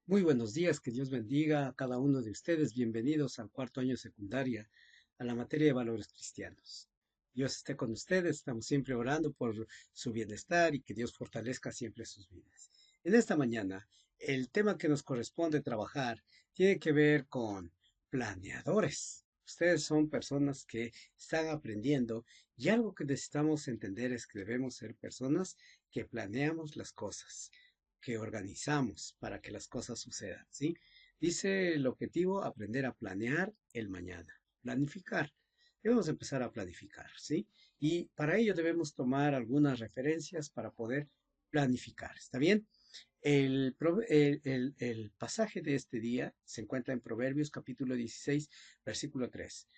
Muy buenos días, que Dios bendiga a cada uno de ustedes. Bienvenidos al cuarto año de secundaria, a la materia de valores cristianos. Dios esté con ustedes, estamos siempre orando por su bienestar y que Dios fortalezca siempre sus vidas. En esta mañana, el tema que nos corresponde trabajar tiene que ver con planeadores. Ustedes son personas que están aprendiendo y algo que necesitamos entender es que debemos ser personas que planeamos las cosas, que organizamos para que las cosas sucedan, ¿sí? Dice el objetivo, aprender a planear el mañana, planificar. Debemos empezar a planificar, ¿sí? Y para ello debemos tomar algunas referencias para poder planificar, ¿está bien? El pasaje de este día se encuentra en Proverbios capítulo 16, versículo 3.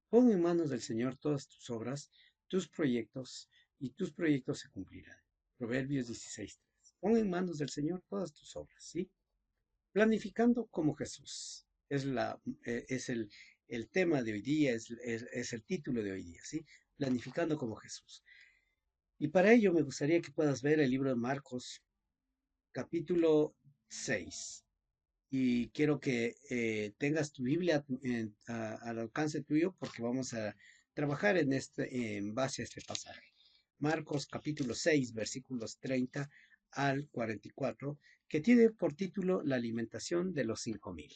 Pon en manos del Señor todas tus obras, tus proyectos, y tus proyectos se cumplirán. Proverbios 16, 3. Pon en manos del Señor todas tus obras, ¿sí? Planificando como Jesús. Es el tema de hoy día, es el título de hoy día, ¿sí? Planificando como Jesús. Y para ello me gustaría que puedas ver el libro de Marcos, capítulo 6. Y quiero que tengas tu Biblia al alcance tuyo porque vamos a trabajar en base a este pasaje. Marcos capítulo 6, versículos 30 al 44, que tiene por título La alimentación de los 5,000.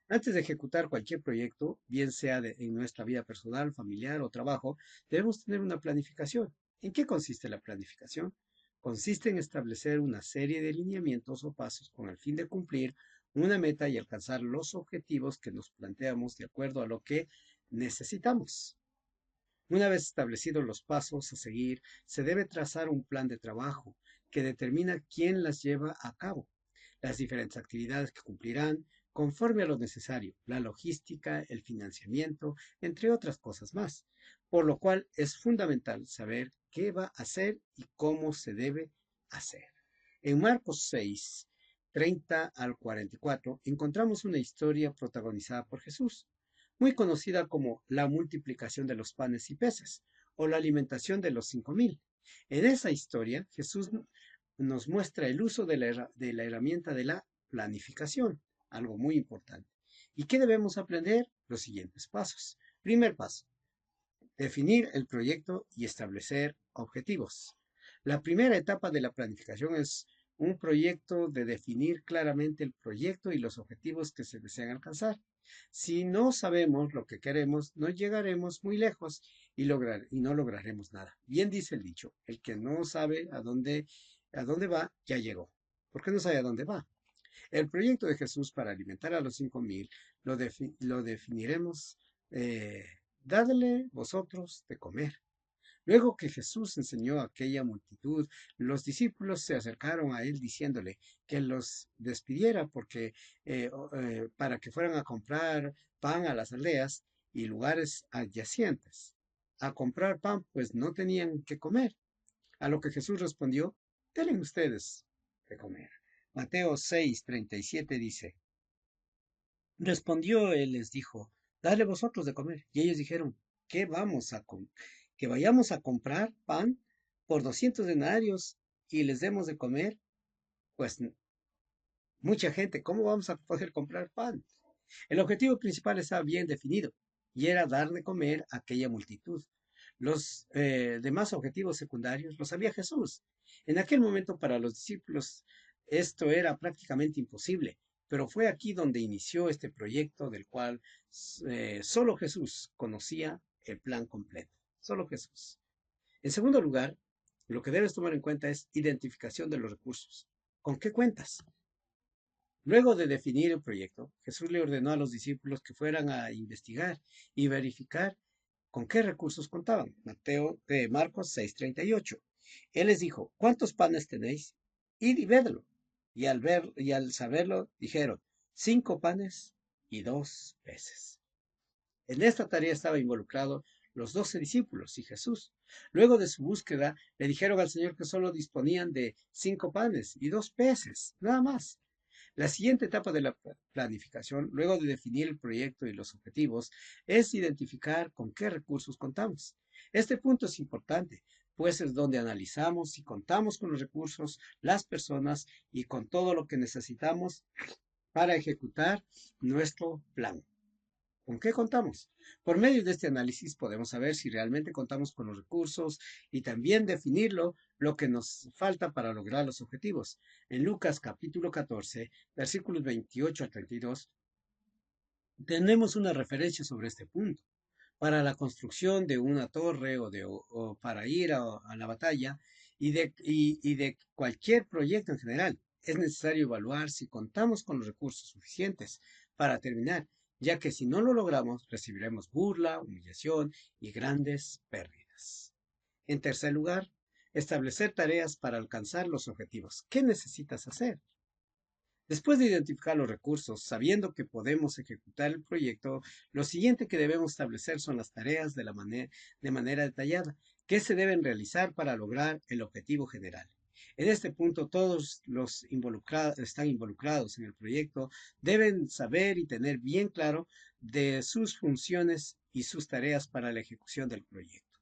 Antes de ejecutar cualquier proyecto, bien sea en nuestra vida personal, familiar o trabajo, debemos tener una planificación. ¿En qué consiste la planificación? Consiste en establecer una serie de lineamientos o pasos con el fin de cumplir una meta y alcanzar los objetivos que nos planteamos de acuerdo a lo que necesitamos. Una vez establecidos los pasos a seguir, se debe trazar un plan de trabajo que determina quién las lleva a cabo, las diferentes actividades que cumplirán conforme a lo necesario, la logística, el financiamiento, entre otras cosas más, por lo cual es fundamental saber qué va a hacer y cómo se debe hacer. En Marcos 6, 30 al 44, encontramos una historia protagonizada por Jesús, muy conocida como la multiplicación de los panes y peces o la alimentación de los 5,000. En esa historia, Jesús nos muestra el uso de la herramienta de la planificación, algo muy importante. ¿Y qué debemos aprender? Los siguientes pasos. Primer paso, definir el proyecto y establecer objetivos. La primera etapa de la planificación es un proyecto de definir claramente el proyecto y los objetivos que se desean alcanzar. Si no sabemos lo que queremos, no llegaremos muy lejos y no lograremos nada. Bien dice el dicho, el que no sabe a dónde va, ya llegó. ¿Por qué no sabe a dónde va? El proyecto de Jesús para alimentar a los 5,000 lo definiremos, eh, dadle vosotros de comer. Luego que Jesús enseñó a aquella multitud, los discípulos se acercaron a él diciéndole que los despidiera para que fueran a comprar pan a las aldeas y lugares adyacentes. A comprar pan, pues no tenían que comer. A lo que Jesús respondió, denle ustedes de comer. Mateo 6:37 dice, respondió él, les dijo, dale vosotros de comer. Y ellos dijeron, ¿qué vamos a que vayamos a comprar pan por 200 denarios y les demos de comer? Pues mucha gente, ¿cómo vamos a poder comprar pan? El objetivo principal estaba bien definido y era dar de comer a aquella multitud. Los demás objetivos secundarios los sabía Jesús. En aquel momento para los discípulos esto era prácticamente imposible, pero fue aquí donde inició este proyecto del cual solo Jesús conocía el plan completo. Solo Jesús. En segundo lugar, lo que debes tomar en cuenta es identificación de los recursos. ¿Con qué cuentas? Luego de definir el proyecto, Jesús le ordenó a los discípulos que fueran a investigar y verificar con qué recursos contaban. Marcos 6:38. Él les dijo, ¿cuántos panes tenéis? Id y vedlo. Y al saberlo, dijeron, 5 panes y 2 peces. En esta tarea estaba involucrado los 12 discípulos y Jesús. Luego de su búsqueda, le dijeron al Señor que solo disponían de 5 panes y 2 peces, nada más. La siguiente etapa de la planificación, luego de definir el proyecto y los objetivos, es identificar con qué recursos contamos. Este punto es importante pues es donde analizamos si contamos con los recursos, las personas y con todo lo que necesitamos para ejecutar nuestro plan. ¿Con qué contamos? Por medio de este análisis podemos saber si realmente contamos con los recursos y también definirlo lo que nos falta para lograr los objetivos. En Lucas capítulo 14, versículos 28 al 32, tenemos una referencia sobre este punto. Para la construcción de una torre o para ir a la batalla y de cualquier proyecto en general, es necesario evaluar si contamos con los recursos suficientes para terminar, ya que si no lo logramos, recibiremos burla, humillación y grandes pérdidas. En tercer lugar, establecer tareas para alcanzar los objetivos. ¿Qué necesitas hacer? Después de identificar los recursos, sabiendo que podemos ejecutar el proyecto, lo siguiente que debemos establecer son las tareas de manera detallada que se deben realizar para lograr el objetivo general. En este punto, todos los involucrados, están involucrados en el proyecto deben saber y tener bien claro de sus funciones y sus tareas para la ejecución del proyecto.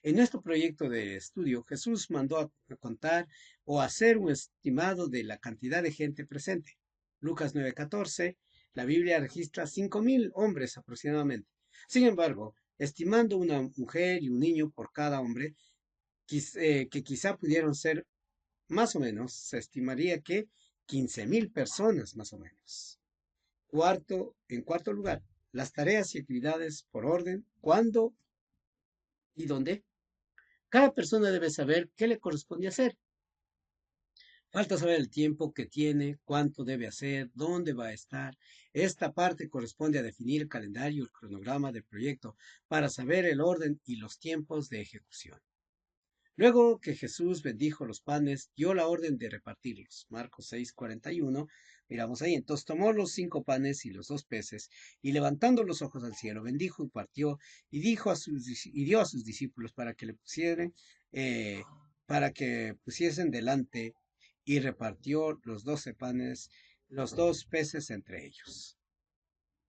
En nuestro proyecto de estudio, Jesús mandó a contar o hacer un estimado de la cantidad de gente presente. Lucas 9:14, la Biblia registra 5,000 hombres aproximadamente. Sin embargo, estimando una mujer y un niño por cada hombre, que quizá pudieron ser más o menos, se estimaría que 15,000 personas más o menos. En cuarto lugar, las tareas y actividades por orden, cuándo y dónde. Cada persona debe saber qué le corresponde hacer. Falta saber el tiempo que tiene, cuánto debe hacer, dónde va a estar. Esta parte corresponde a definir el calendario y el cronograma del proyecto para saber el orden y los tiempos de ejecución. Luego que Jesús bendijo los panes, dio la orden de repartirlos. Marcos 6:41, miramos ahí. Entonces tomó los 5 panes y los 2 peces, y levantando los ojos al cielo, bendijo y partió, y dio a sus discípulos eh, para que pusiesen delante, y repartió los 12 panes, los 2 peces entre ellos.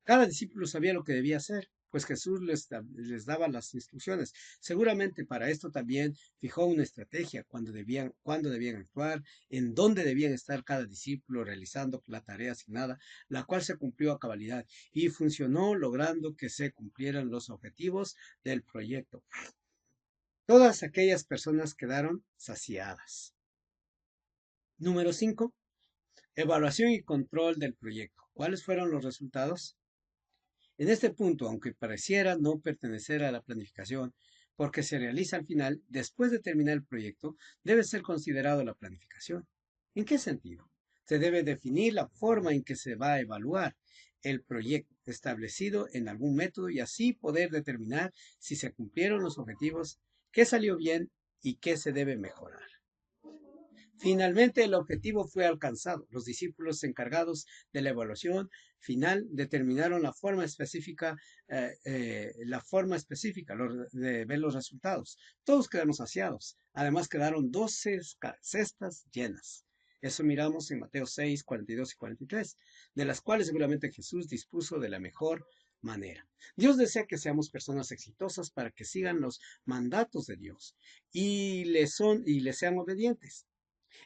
Cada discípulo sabía lo que debía hacer, pues Jesús les daba las instrucciones. Seguramente para esto también fijó una estrategia, cuándo debían actuar, en dónde debían estar cada discípulo realizando la tarea asignada, la cual se cumplió a cabalidad y funcionó logrando que se cumplieran los objetivos del proyecto. Todas aquellas personas quedaron saciadas. Número 5. Evaluación y control del proyecto. ¿Cuáles fueron los resultados? En este punto, aunque pareciera no pertenecer a la planificación, porque se realiza al final, después de terminar el proyecto, debe ser considerado la planificación. ¿En qué sentido? Se debe definir la forma en que se va a evaluar el proyecto establecido en algún método y así poder determinar si se cumplieron los objetivos, qué salió bien y qué se debe mejorar. Finalmente, el objetivo fue alcanzado. Los discípulos encargados de la evaluación final determinaron la forma específica de ver los resultados. Todos quedaron saciados. Además, quedaron 12 cestas llenas. Eso miramos en Mateo 6, 42 y 43, de las cuales seguramente Jesús dispuso de la mejor manera. Dios desea que seamos personas exitosas para que sigan los mandatos de Dios y le sean obedientes.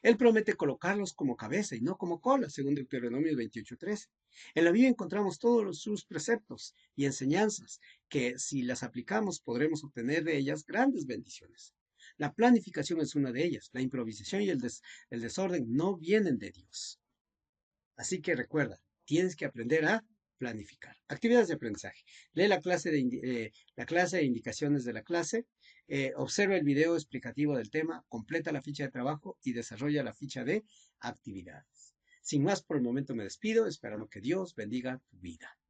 Él promete colocarlos como cabeza y no como cola, según Deuteronomio 28:13. En la Biblia encontramos todos sus preceptos y enseñanzas que si las aplicamos podremos obtener de ellas grandes bendiciones. La planificación es una de ellas. La improvisación y el desorden no vienen de Dios. Así que recuerda, tienes que aprender a planificar. Actividades de aprendizaje. Lee la clase de indicaciones de la clase, observa el video explicativo del tema, completa la ficha de trabajo y desarrolla la ficha de actividades. Sin más, por el momento me despido, esperando que Dios bendiga tu vida.